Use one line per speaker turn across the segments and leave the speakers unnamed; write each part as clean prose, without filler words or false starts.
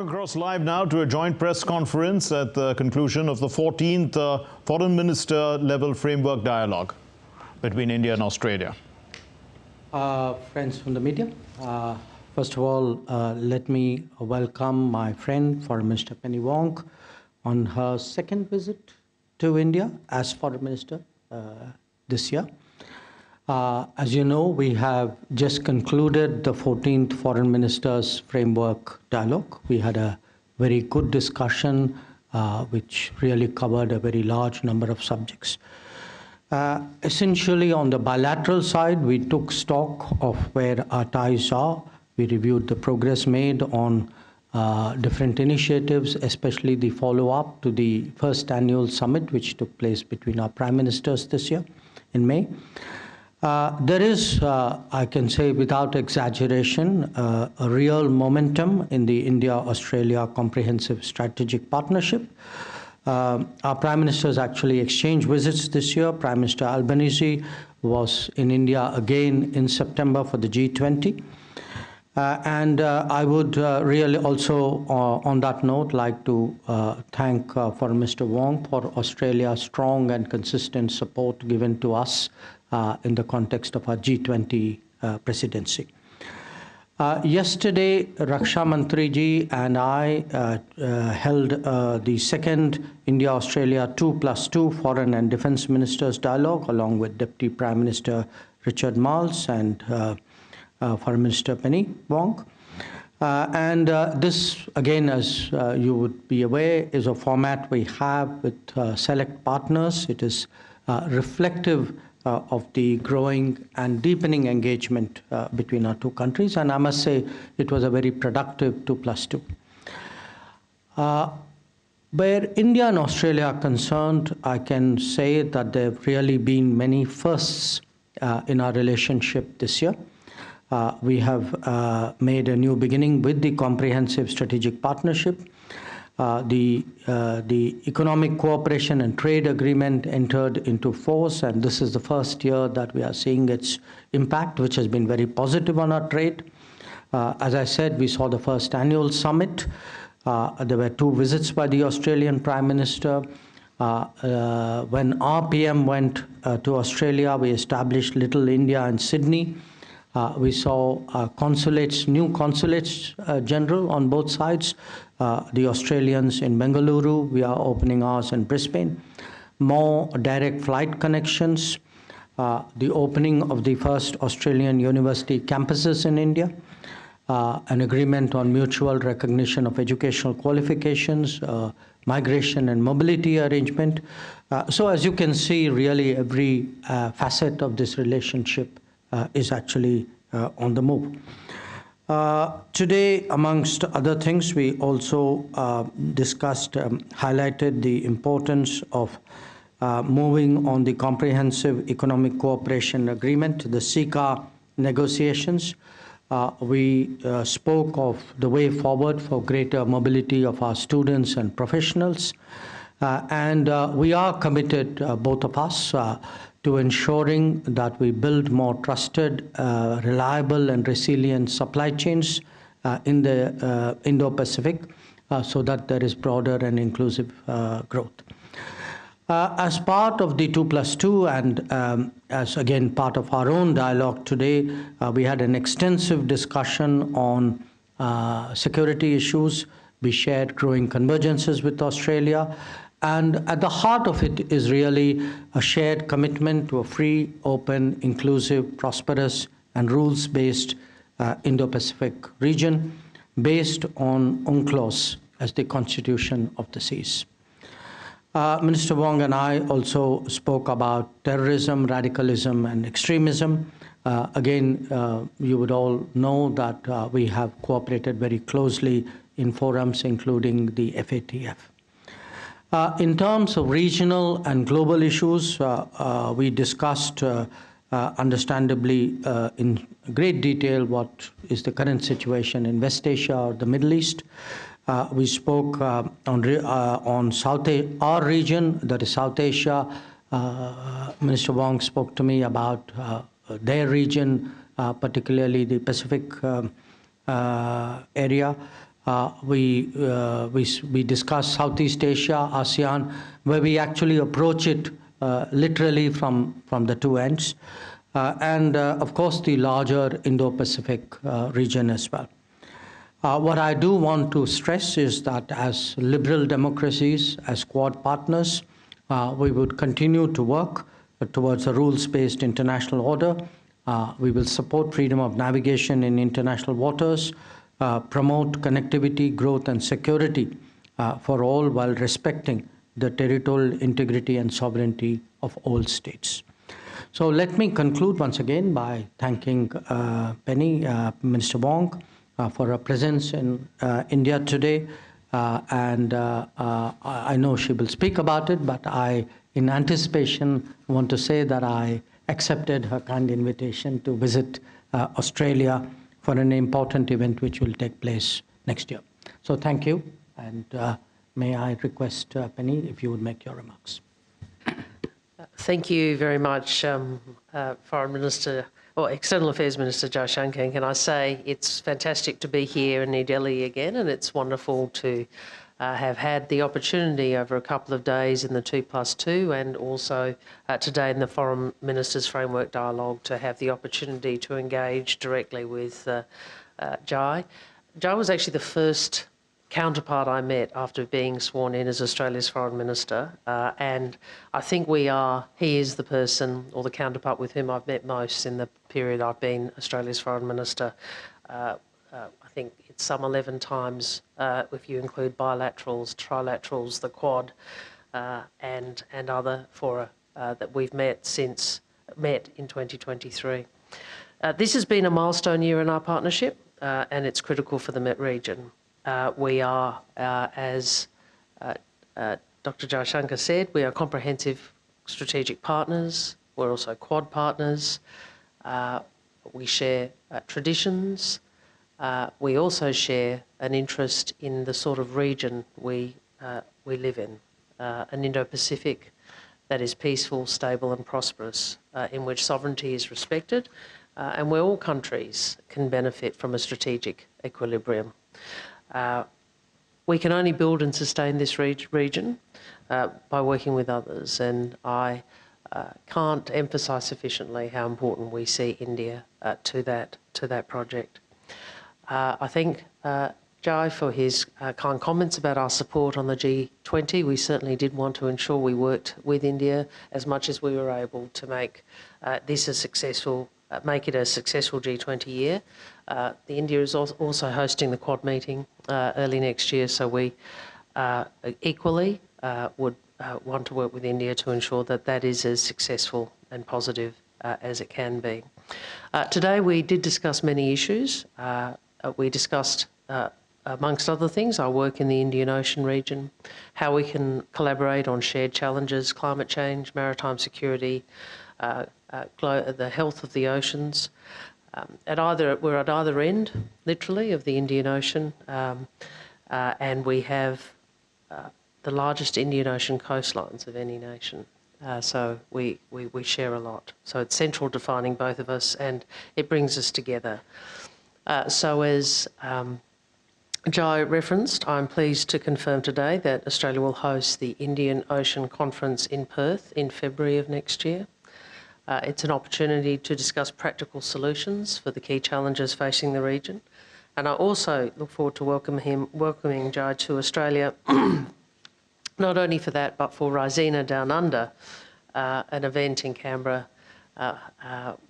Across live now to a joint press conference at the conclusion of the 14th Foreign Minister level framework dialogue between India and Australia.
Friends from the media, first of all, let me welcome my friend Foreign Minister Penny Wong on her second visit to India as Foreign Minister this year. As you know, we have just concluded the 14th Foreign Ministers Framework Dialogue. We had a very good discussion which really covered a very large number of subjects. Essentially, on the bilateral side, we took stock of where our ties are. We reviewed the progress made on different initiatives, especially the follow-up to the first annual summit, which took place between our Prime Ministers this year in May. There is, I can say without exaggeration, a real momentum in the India-Australia Comprehensive Strategic Partnership. Our Prime Ministers actually exchanged visits this year. Prime Minister Albanese was in India again in September for the G20. And I would really also, on that note, like to thank Foreign Minister Wong for Australia's strong and consistent support given to us in the context of our G20 presidency. Yesterday, Raksha Mantri ji and I held the second India-Australia 2+2 Foreign and Defence Ministers Dialogue along with Deputy Prime Minister Richard Marles and Foreign Minister Penny Wong. This, again, as you would be aware, is a format we have with select partners. It is reflective of the growing and deepening engagement between our two countries. And I must say, it was a very productive 2+2. Where India and Australia are concerned, I can say that there have really been many firsts in our relationship this year. We have made a new beginning with the Comprehensive Strategic Partnership. The Economic Cooperation and Trade Agreement entered into force, and this is the first year that we are seeing its impact, which has been very positive on our trade. As I said, we saw the first annual summit. There were two visits by the Australian Prime Minister. When our PM went to Australia, we established Little India in Sydney. We saw consulates, new consulates general on both sides. The Australians in Bengaluru, we are opening ours in Brisbane. More direct flight connections. The opening of the first Australian university campuses in India. An agreement on mutual recognition of educational qualifications, migration and mobility arrangement. So as you can see, really every facet of this relationship is actually on the move. Today, amongst other things, we also discussed, highlighted the importance of moving on the Comprehensive Economic Cooperation Agreement, the CECA negotiations. We spoke of the way forward for greater mobility of our students and professionals. And we are committed, both of us, to ensuring that we build more trusted, reliable and resilient supply chains in the Indo-Pacific so that there is broader and inclusive growth. As part of the 2+2 and as again part of our own dialogue today, we had an extensive discussion on security issues. We shared growing convergences with Australia. And at the heart of it is really a shared commitment to a free, open, inclusive, prosperous, and rules-based Indo-Pacific region based on UNCLOS as the constitution of the seas. Minister Wong and I also spoke about terrorism, radicalism, and extremism. Again, you would all know that we have cooperated very closely in forums, including the FATF. In terms of regional and global issues, we discussed, understandably, in great detail what is the current situation in West Asia or the Middle East. We spoke on our region, that is South Asia. Minister Wong spoke to me about their region, particularly the Pacific area. We discuss Southeast Asia, ASEAN, where we actually approach it literally from the two ends, and of course the larger Indo-Pacific region as well. What I do want to stress is that as liberal democracies, as Quad partners, we would continue to work towards a rules-based international order. We will support freedom of navigation in international waters, promote connectivity, growth, and security for all while respecting the territorial integrity and sovereignty of all states. So let me conclude once again by thanking Penny, Minister Wong, for her presence in India today. I know she will speak about it, but in anticipation, want to say that I accepted her kind invitation to visit Australia for an important event which will take place next year. So thank you, and may I request, Penny, if you would make your remarks.
Thank you very much, Foreign Minister, or External Affairs Minister Jaishankar. And can I say it's fantastic to be here in New Delhi again, and it's wonderful to have had the opportunity over a couple of days in the 2+2 and also today in the Foreign Ministers Framework Dialogue to have the opportunity to engage directly with Jai. Jai was actually the first counterpart I met after being sworn in as Australia's Foreign Minister, and I think he is the person or the counterpart with whom I've met most in the period I've been Australia's Foreign Minister. I think it's some 11 times if you include bilaterals, trilaterals, the Quad, and other fora that we've met in 2023. This has been a milestone year in our partnership, and it's critical for the Met region. We are, as Dr. Jaishankar said, we are comprehensive strategic partners. We're also Quad partners. We share traditions. We also share an interest in the sort of region we live in, an Indo-Pacific that is peaceful, stable and prosperous, in which sovereignty is respected, and where all countries can benefit from a strategic equilibrium. We can only build and sustain this region by working with others, and I can't emphasise sufficiently how important we see India to that project. I thank Jai for his kind comments about our support on the G20. We certainly did want to ensure we worked with India as much as we were able to make this a successful G20 year. India is also hosting the Quad meeting early next year, so we equally would want to work with India to ensure that that is as successful and positive as it can be. Today we did discuss many issues. We discussed, amongst other things, our work in the Indian Ocean region, how we can collaborate on shared challenges, climate change, maritime security, the health of the oceans. We're at either end, literally, of the Indian Ocean, and we have the largest Indian Ocean coastlines of any nation. So we share a lot. So it's central defining both of us, and it brings us together. So as Jai referenced, I'm pleased to confirm today that Australia will host the Indian Ocean Conference in Perth in February of next year. It's an opportunity to discuss practical solutions for the key challenges facing the region. And I also look forward to welcoming Jai to Australia, not only for that, but for Raisina Down Under, an event in Canberra,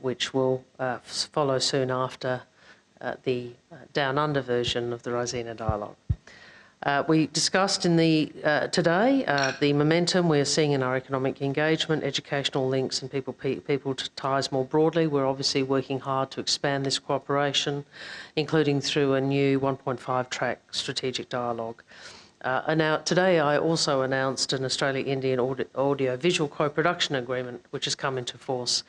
which will follow soon after the Down Under version of the Raisina Dialogue. We discussed today the momentum we're seeing in our economic engagement, educational links and people ties more broadly. We're obviously working hard to expand this cooperation, including through a new 1.5-track strategic dialogue. Today I also announced an Australia-Indian audio-visual co-production agreement which has come into force,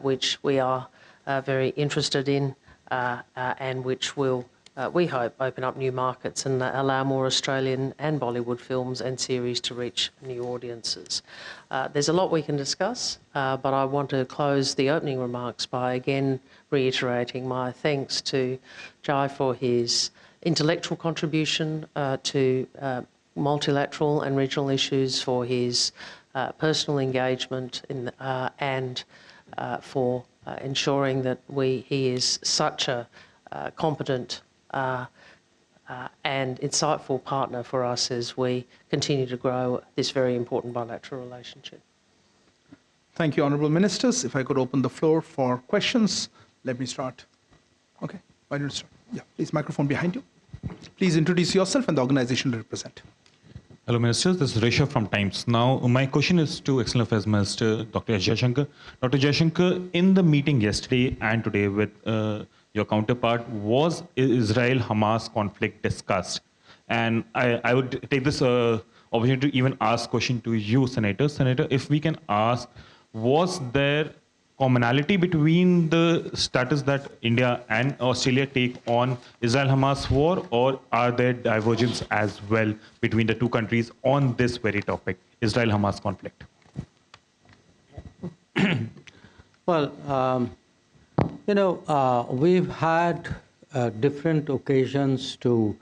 which we are very interested in and which will, we hope, open up new markets and allow more Australian and Bollywood films and series to reach new audiences. There's a lot we can discuss, but I want to close the opening remarks by again reiterating my thanks to Jai for his intellectual contribution to multilateral and regional issues, for his personal engagement and for ensuring that he is such a competent and insightful partner for us as we continue to grow this very important bilateral relationship.
Thank you, Honourable Ministers. If I could open the floor for questions. Let me start. Okay, why don't you start? Yeah, please, microphone behind you. Please introduce yourself and the organization you represent.
Hello, Ministers. This is Rishabh from Times. Now, my question is to External Affairs Minister Dr. S. Jaishankar. Dr. Jaishankar, in the meeting yesterday and today with your counterpart, was Israel-Hamas conflict discussed? And I would take this opportunity to even ask a question to you, Senator. Senator, if we can ask, was there commonality between the status that India and Australia take on Israel-Hamas war, or are there divergences as well between the two countries on this very topic, Israel-Hamas conflict?
Well, we've had different occasions to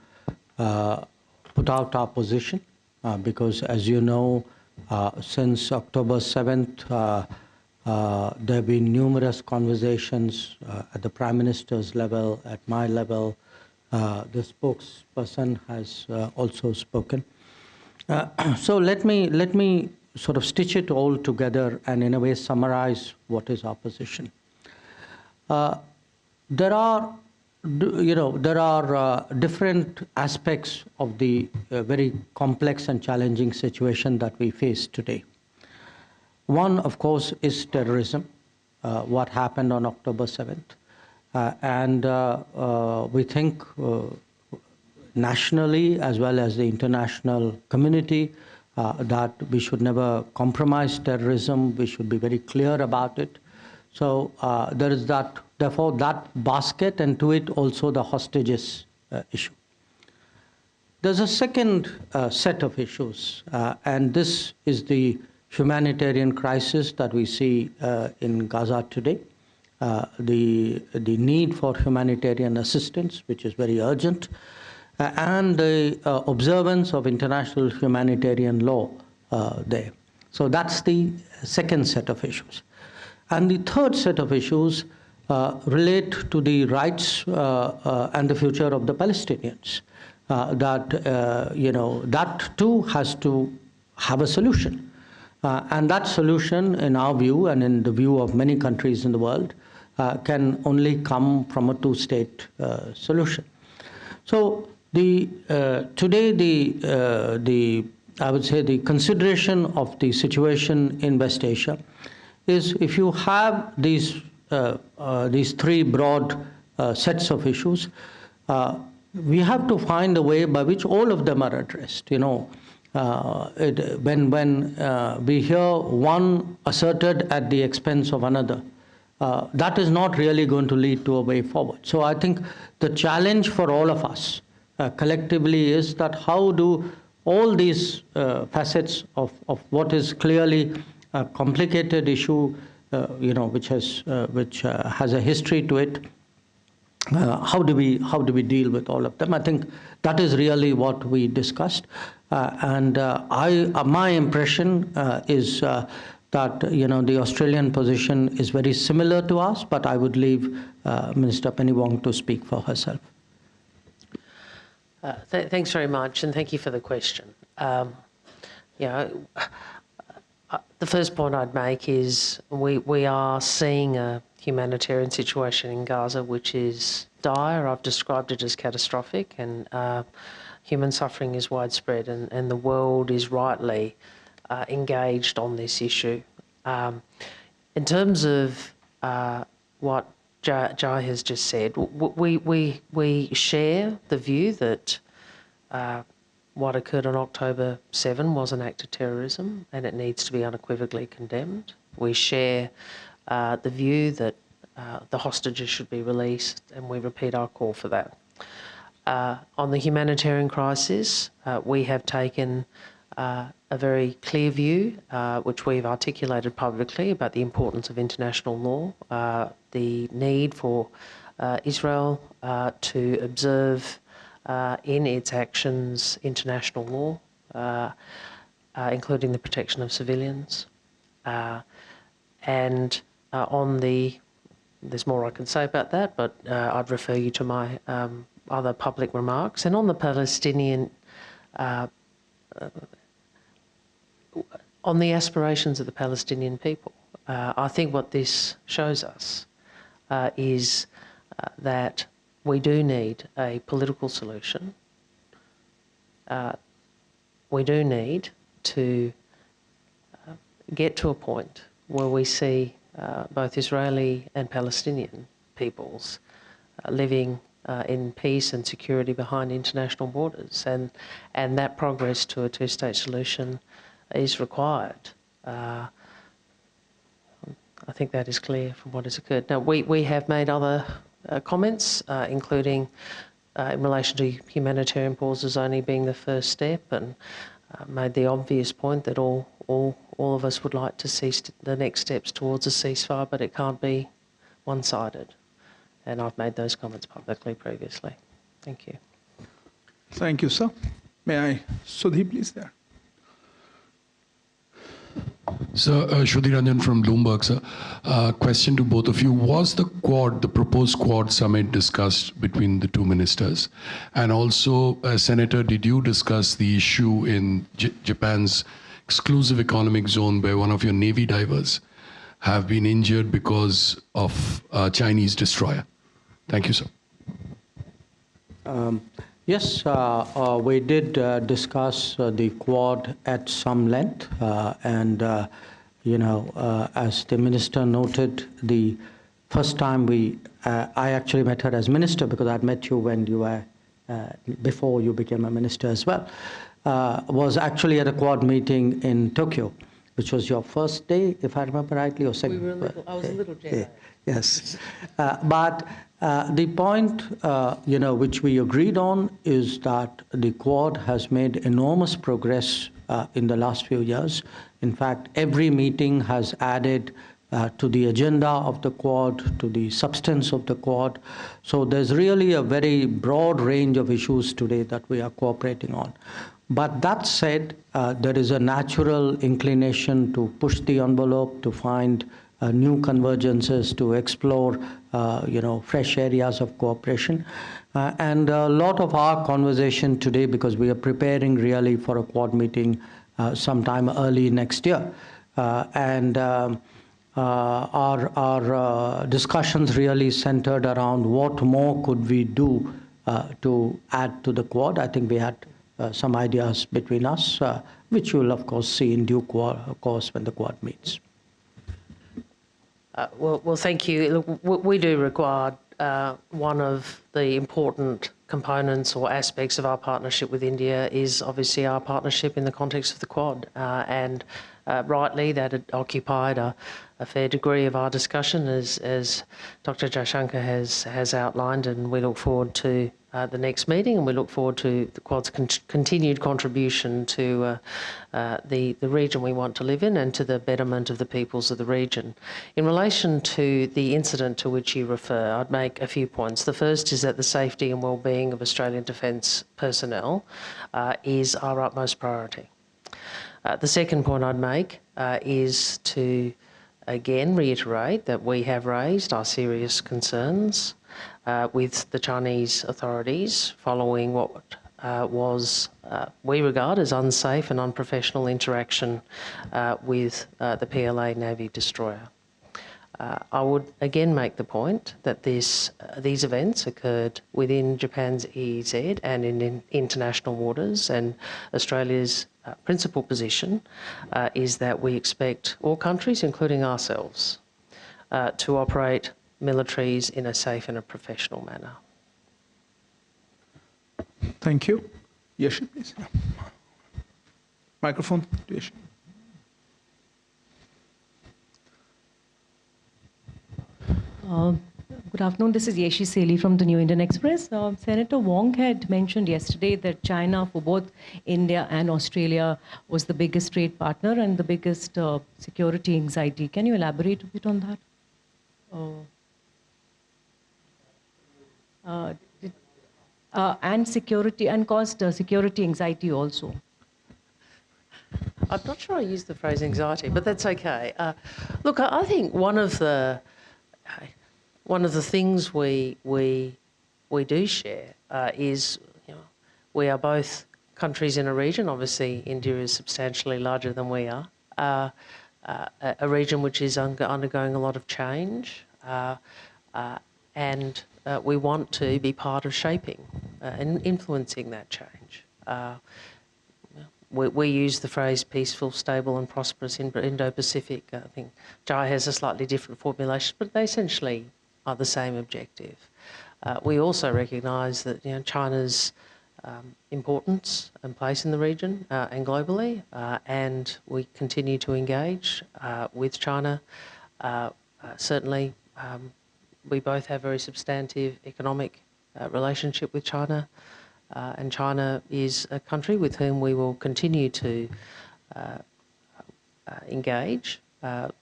put out our position because, as you know, since October 7th, there have been numerous conversations at the Prime Minister's level, at my level. The spokesperson has also spoken. So let me sort of stitch it all together and in a way summarize what is our position. There are different aspects of the very complex and challenging situation that we face today. One, of course, is terrorism, what happened on October 7th. And we think nationally, as well as the international community, that we should never compromise terrorism. We should be very clear about it. So there is that, therefore, that basket, and to it also the hostages issue. There's a second set of issues, and this is the humanitarian crisis that we see in Gaza today, the need for humanitarian assistance, which is very urgent, and the observance of international humanitarian law there. So that's the second set of issues. And the third set of issues relate to the rights and the future of the Palestinians. That too has to have a solution. And that solution, in our view and in the view of many countries in the world, can only come from a two-state solution. So today, I would say the consideration of the situation in West Asia is, if you have these three broad sets of issues, we have to find a way by which all of them are addressed. When we hear one asserted at the expense of another, that is not really going to lead to a way forward. So I think the challenge for all of us collectively is that how do all these facets of what is clearly a complicated issue, which has a history to it, how do we deal with all of them? I think that is really what we discussed, and my impression is that the Australian position is very similar to us, but I would leave Minister Penny Wong to speak for herself.
Thanks very much, and thank you for the question. The first point I'd make is we are seeing a humanitarian situation in Gaza which is dire. I've described it as catastrophic, and human suffering is widespread, and the world is rightly engaged on this issue. In terms of what Jai has just said, we share the view that what occurred on October 7 was an act of terrorism, and it needs to be unequivocally condemned. We share the view that the hostages should be released, and we repeat our call for that. On the humanitarian crisis, we have taken a very clear view, which we've articulated publicly, about the importance of international law, the need for Israel to observe in its actions international law, including the protection of civilians. There's more I can say about that, but I'd refer you to my other public remarks. And on the Palestinian, on the aspirations of the Palestinian people, I think what this shows us is that we do need a political solution. We do need to get to a point where we see both Israeli and Palestinian peoples living in peace and security behind international borders, and that progress to a two-state solution is required. I think that is clear from what has occurred. Now, we have made other comments, including in relation to humanitarian pauses only being the first step, and made the obvious point that all of us would like to see the next steps towards a ceasefire, but it can't be one-sided. And I've made those comments publicly previously. Thank you.
Thank you, sir. May I, Sudhi, please, there.
Sir, Shruti Ranjan from Bloomberg, sir. Question to both of you. Was the Quad, the proposed Quad summit discussed between the two ministers? And also, Senator, did you discuss the issue in Japan's exclusive economic zone where one of your Navy divers have been injured because of a Chinese destroyer? Thank you, sir.
Yes, we did discuss the Quad at some length, and as the minister noted, the first time I actually met her as minister, because I'd met you when you were before you became a minister as well, was actually at a Quad meeting in Tokyo, which was your first day, if I remember rightly, or second.
I was a little jet-lagged.
Yes, but the point, which we agreed on is that the Quad has made enormous progress in the last few years. In fact, every meeting has added to the agenda of the Quad, to the substance of the Quad. So there's really a very broad range of issues today that we are cooperating on. But that said, there is a natural inclination to push the envelope, to find new convergences, to explore, fresh areas of cooperation. And a lot of our conversation today, because we are preparing really for a Quad meeting sometime early next year, our discussions really centered around what more could we do to add to the Quad. I think we had some ideas between us, which you will, of course, see in due course when the Quad meets.
Well, thank you. Look, we do regard one of the important components or aspects of our partnership with India is obviously our partnership in the context of the Quad. And rightly, that had occupied a fair degree of our discussion, as Dr. Jaishankar has outlined, and we look forward to the next meeting, and we look forward to the Quad's continued contribution to the region we want to live in and to the betterment of the peoples of the region. In relation to the incident to which you refer, I'd make a few points. The first is that the safety and well-being of Australian Defence personnel is our utmost priority. The second point I'd make is to again reiterate that we have raised our serious concerns with the Chinese authorities following what we regard as unsafe and unprofessional interaction with the PLA Navy destroyer. I would again make the point that these events occurred within Japan's EEZ and in international waters, and Australia's principal position is that we expect all countries, including ourselves, to operate militaries in a safe and a professional manner.
Thank you. Yeshi, please. Yeah. Microphone to Yeshi.
Good afternoon. This is Yeshi Seli from the New Indian Express. Senator Wong had mentioned yesterday that China, for both India and Australia, was the biggest trade partner and the biggest security anxiety. Can you elaborate a bit on that? and security, and caused security anxiety also.
I'm not sure I used the phrase anxiety, but that's okay. Look, I think one of the things we do share is, we are both countries in a region. Obviously, India is substantially larger than we are. A region which is undergoing a lot of change, and we want to be part of shaping and influencing that change. We use the phrase peaceful, stable and prosperous Indo-Pacific. I think Jai has a slightly different formulation, but they essentially are the same objective. We also recognise that China's importance and place in the region and globally, and we continue to engage with China. Certainly, we both have very substantive economic relationship with China. And China is a country with whom we will continue to engage.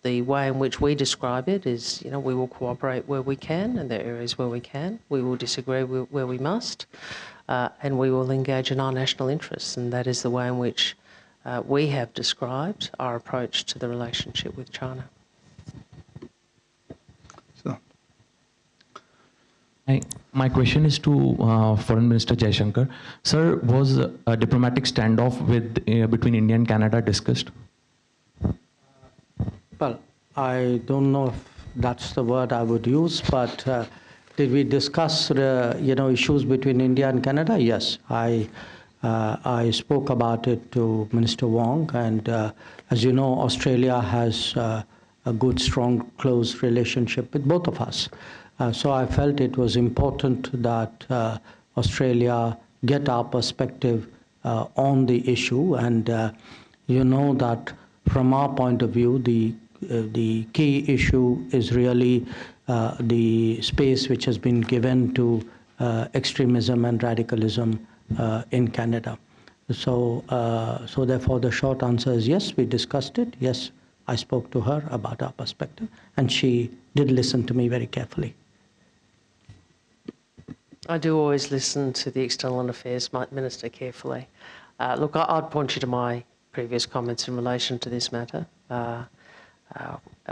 The way in which we describe it is, we will cooperate where we can, and there are areas where we can. We will disagree where we must, and we will engage in our national interests. And that is the way in which we have described our approach to the relationship with China.
My question is to Foreign Minister Jaishankar. Sir, was a diplomatic standoff between India and Canada discussed?
Well, I don't know if that's the word I would use, but did we discuss issues between India and Canada? Yes, I spoke about it to Minister Wong, and as you know, Australia has a good, strong, close relationship with both of us. So I felt it was important that Australia get our perspective on the issue, and that from our point of view, the key issue is really the space which has been given to extremism and radicalism in Canada. So therefore, the short answer is yes, we discussed it. Yes, I spoke to her about our perspective, and she did listen to me very carefully.
I do always listen to the External Affairs Minister carefully. Look, I'd point you to my previous comments in relation to this matter,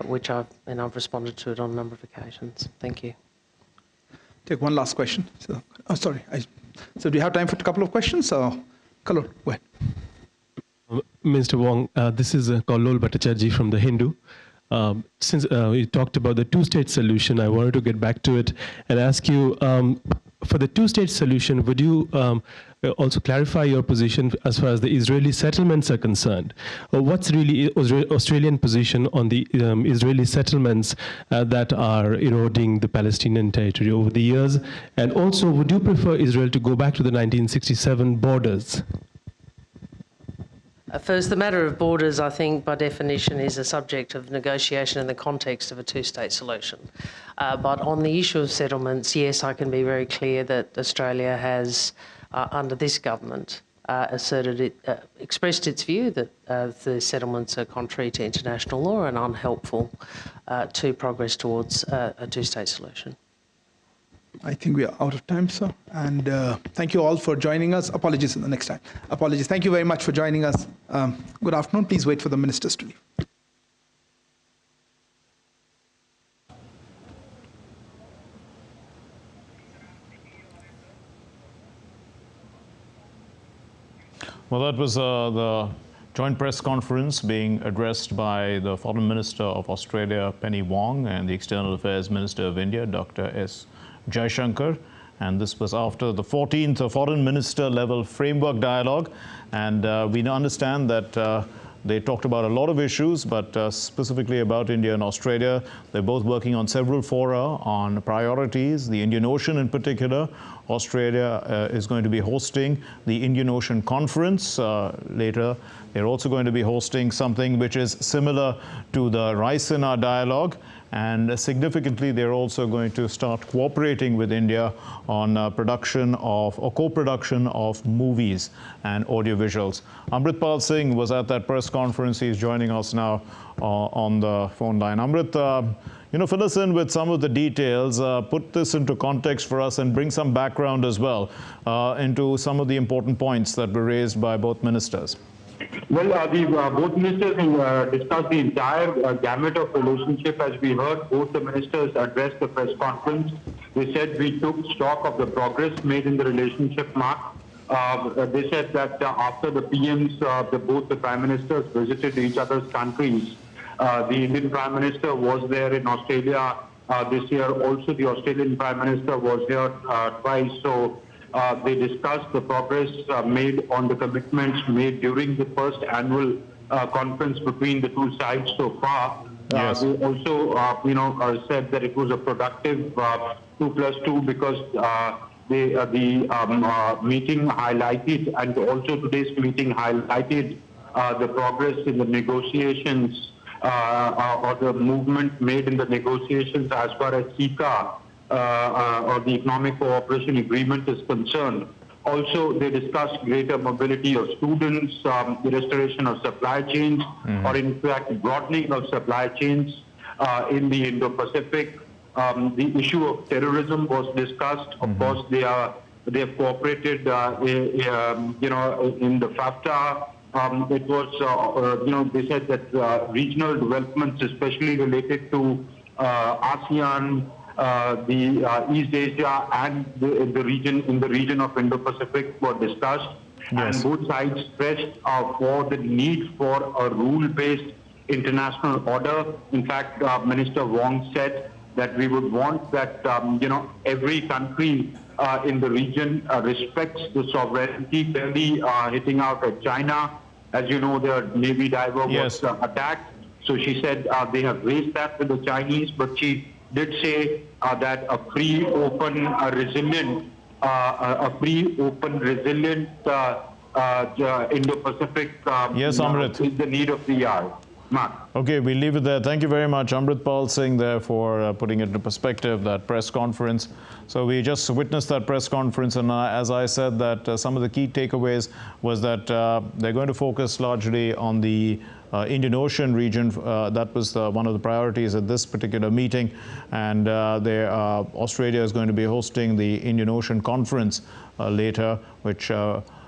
which I've responded to it on a number of occasions. Thank you.
Take one last question. So do you have time for a couple of questions? Kalol, go ahead.
Mr. Wong, this is Kalol Bhattacharjee from The Hindu. Since you talked about the two-state solution, I wanted to get back to it and ask you, for the two-state solution, would you also clarify your position as far as the Israeli settlements are concerned? What's really Australian position on the Israeli settlements that are eroding the Palestinian territory over the years? And also, would you prefer Israel to go back to the 1967 borders?
First, the matter of borders, I think, by definition, is a subject of negotiation in the context of a two-state solution. But on the issue of settlements, yes, I can be very clear that Australia has, under this government, expressed its view that the settlements are contrary to international law and unhelpful to progress towards a two-state solution.
I think we are out of time, sir. And thank you all for joining us. Apologies in the next time. Apologies. Thank you very much for joining us. Good afternoon. Please wait for the ministers to leave.
Well, that was the joint press conference being addressed by the Foreign Minister of Australia, Penny Wong, and the External Affairs Minister of India, Dr. S. Jaishankar, and this was after the 14th Foreign Minister level framework dialogue, and we understand that they talked about a lot of issues, but specifically about India and Australia. They're both working on several fora on priorities, the Indian Ocean in particular. Australia is going to be hosting the Indian Ocean Conference later. They're also going to be hosting something which is similar to the Raisina dialogue. And significantly, they're also going to start cooperating with India on production of or co-production of movies and audiovisuals. Amritpal Singh was at that press conference. He's joining us now on the phone line. Amrit, fill us in with some of the details, put this into context for us, and bring some background as well into some of the important points that were raised by both ministers.
Well, both ministers discussed the entire gamut of relationship. As we heard, both the ministers addressed the press conference. They said we took stock of the progress made in the relationship, Mark. They said that after the PMs, both the Prime Ministers visited each other's countries. The Indian Prime Minister was there in Australia this year. Also, the Australian Prime Minister was here twice. So they discussed the progress made on the commitments made during the first annual conference between the two sides so far.
Yes.
They also, said that it was a productive 2+2 because the meeting highlighted, and also today's meeting highlighted the progress in the negotiations or the movement made in the negotiations as far as CECA or the Economic Cooperation Agreement is concerned. Also, they discussed greater mobility of students, the restoration of supply chains, or in fact, broadening of supply chains in the Indo-Pacific. The issue of terrorism was discussed. Of course, they have cooperated, in the FAFTA. It was, they said that regional developments, especially related to ASEAN, the East Asia, and the region of Indo-Pacific were discussed.
Yes.
And both sides stressed for the need for a rule-based international order. In fact, Minister Wong said that we would want that, every country in the region respects the sovereignty, clearly hitting out at China. As you know, their Navy diver was attacked. So she said they have raised that with the Chinese, but she did say that a free, open, resilient Indo-Pacific
Yes, Amrit.
is the need of the hour. Mark.
Okay, we'll leave it there. Thank you very much, Amrit Pal Singh, there for putting it into perspective, that press conference. So we just witnessed that press conference, and as I said, that some of the key takeaways was that they're going to focus largely on the Indian Ocean region. That was one of the priorities at this particular meeting, and Australia is going to be hosting the Indian Ocean Conference later, which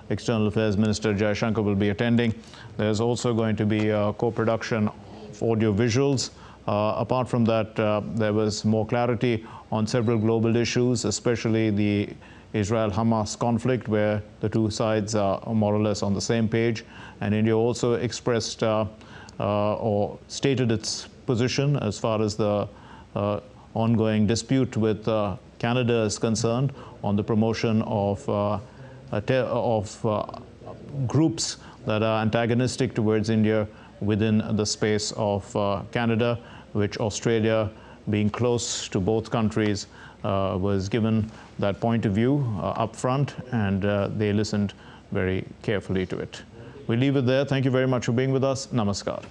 External Affairs Minister Jaishankar will be attending. There's also going to be co-production of audio visuals. Apart from that, there was more clarity on several global issues, especially the Israel-Hamas conflict, where the two sides are more or less on the same page. And India also expressed or stated its position as far as the ongoing dispute with Canada is concerned on the promotion of groups that are antagonistic towards India within the space of Canada, which Australia, being close to both countries, was given that point of view up front, and they listened very carefully to it. We leave it there. Thank you very much for being with us. Namaskar.